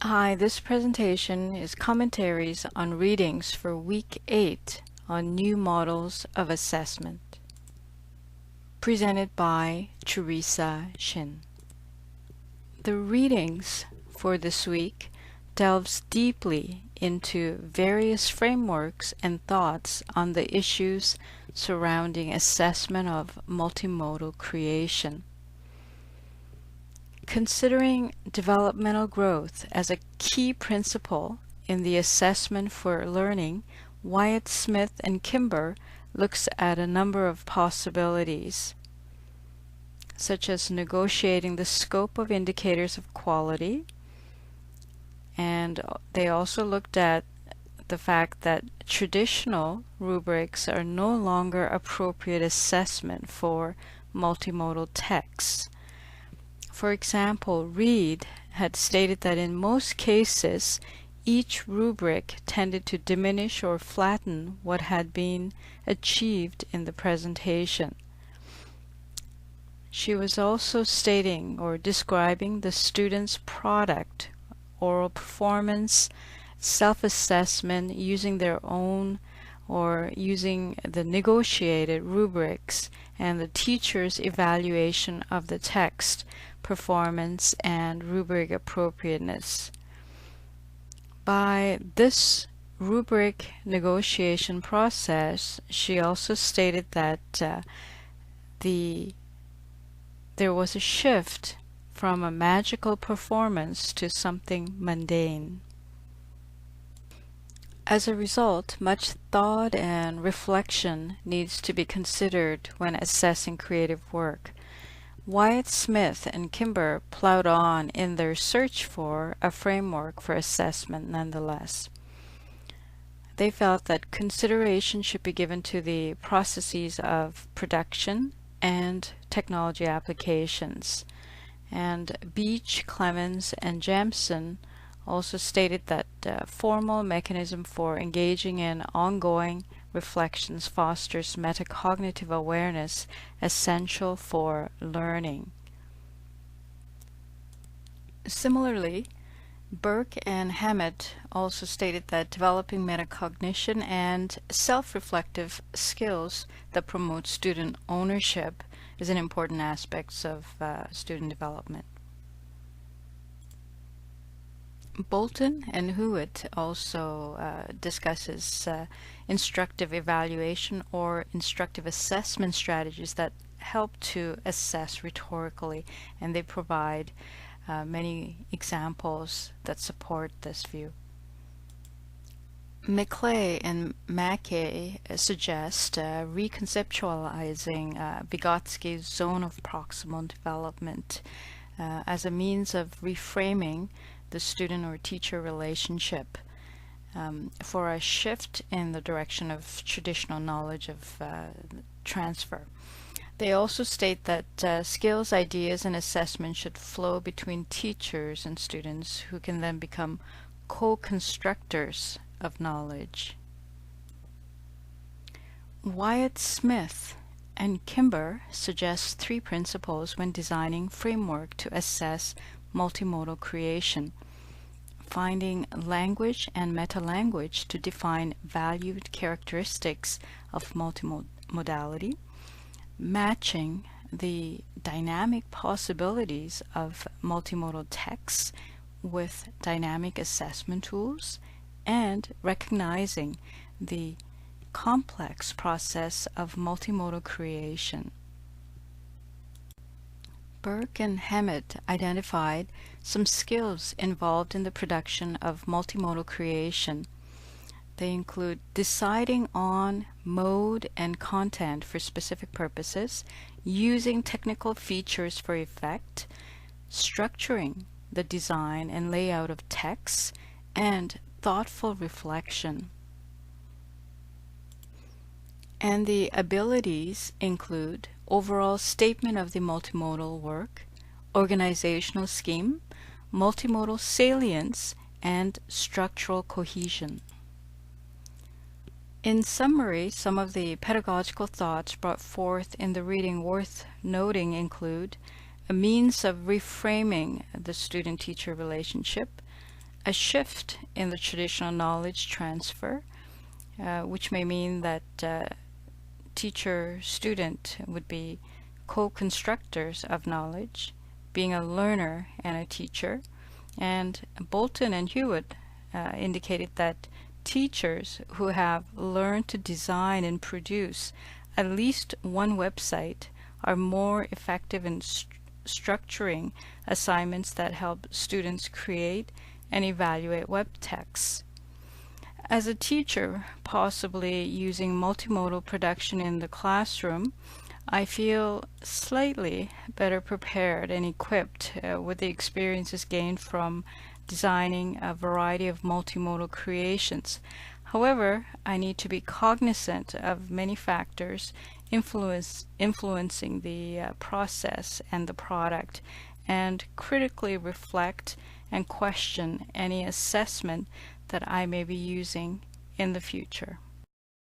Hi, this presentation is commentaries on readings for Week 8 on new models of assessment, presented by Teresa Shin. The readings for this week delves deeply into various frameworks and thoughts on the issues surrounding assessment of multimodal creation. Considering developmental growth as a key principle in the assessment for learning, Wyatt Smith and Kimber looks at a number of possibilities, such as negotiating the scope of indicators of quality, and they also looked at the fact that traditional rubrics are no longer appropriate assessment for multimodal texts. For example, Reed had stated that in most cases, each rubric tended to diminish or flatten what had been achieved in the presentation. She was also stating or describing the student's product, oral performance, self-assessment using their own or using the negotiated rubrics, and the teacher's evaluation of the text, performance, and rubric appropriateness. By this rubric negotiation process, she also stated that there was a shift from a magical performance to something mundane. As a result, much thought and reflection needs to be considered when assessing creative work. Wyatt Smith and Kimber plowed on in their search for a framework for assessment nonetheless. They felt that consideration should be given to the processes of production and technology applications. And Beach, Clemens, and Jamson also stated that formal mechanism for engaging in ongoing reflections fosters metacognitive awareness essential for learning. Similarly, Burke and Hammett also stated that developing metacognition and self-reflective skills that promote student ownership is an important aspect of student development. Bolton and Hewitt also discusses instructive evaluation or instructive assessment strategies that help to assess rhetorically, and they provide many examples that support this view. McClay and Mackay suggest reconceptualizing Vygotsky's zone of proximal development as a means of reframing the student or teacher relationship for a shift in the direction of traditional knowledge of transfer. They also state that skills, ideas, and assessment should flow between teachers and students who can then become co-constructors of knowledge. Wyatt Smith and Kimber suggest 3 principles when designing framework to assess multimodal creation: finding language and meta-language to define valued characteristics of multimodality, matching the dynamic possibilities of multimodal texts with dynamic assessment tools, and recognizing the complex process of multimodal creation. Burke and Hammett identified some skills involved in the production of multimodal creation. They include deciding on mode and content for specific purposes, using technical features for effect, structuring the design and layout of texts, and thoughtful reflection. And the abilities include overall statement of the multimodal work, organizational scheme, multimodal salience, and structural cohesion. In summary, some of the pedagogical thoughts brought forth in the reading worth noting include a means of reframing the student-teacher relationship, a shift in the traditional knowledge transfer, which may mean that teacher-student would be co-constructors of knowledge, being a learner and a teacher. And Bolton and Hewitt indicated that teachers who have learned to design and produce at least one website are more effective in structuring assignments that help students create and evaluate web texts. As a teacher, possibly using multimodal production in the classroom, I feel slightly better prepared and equipped with the experiences gained from designing a variety of multimodal creations. However, I need to be cognizant of many factors influencing the process and the product, and critically reflect and question any assessment that I may be using in the future.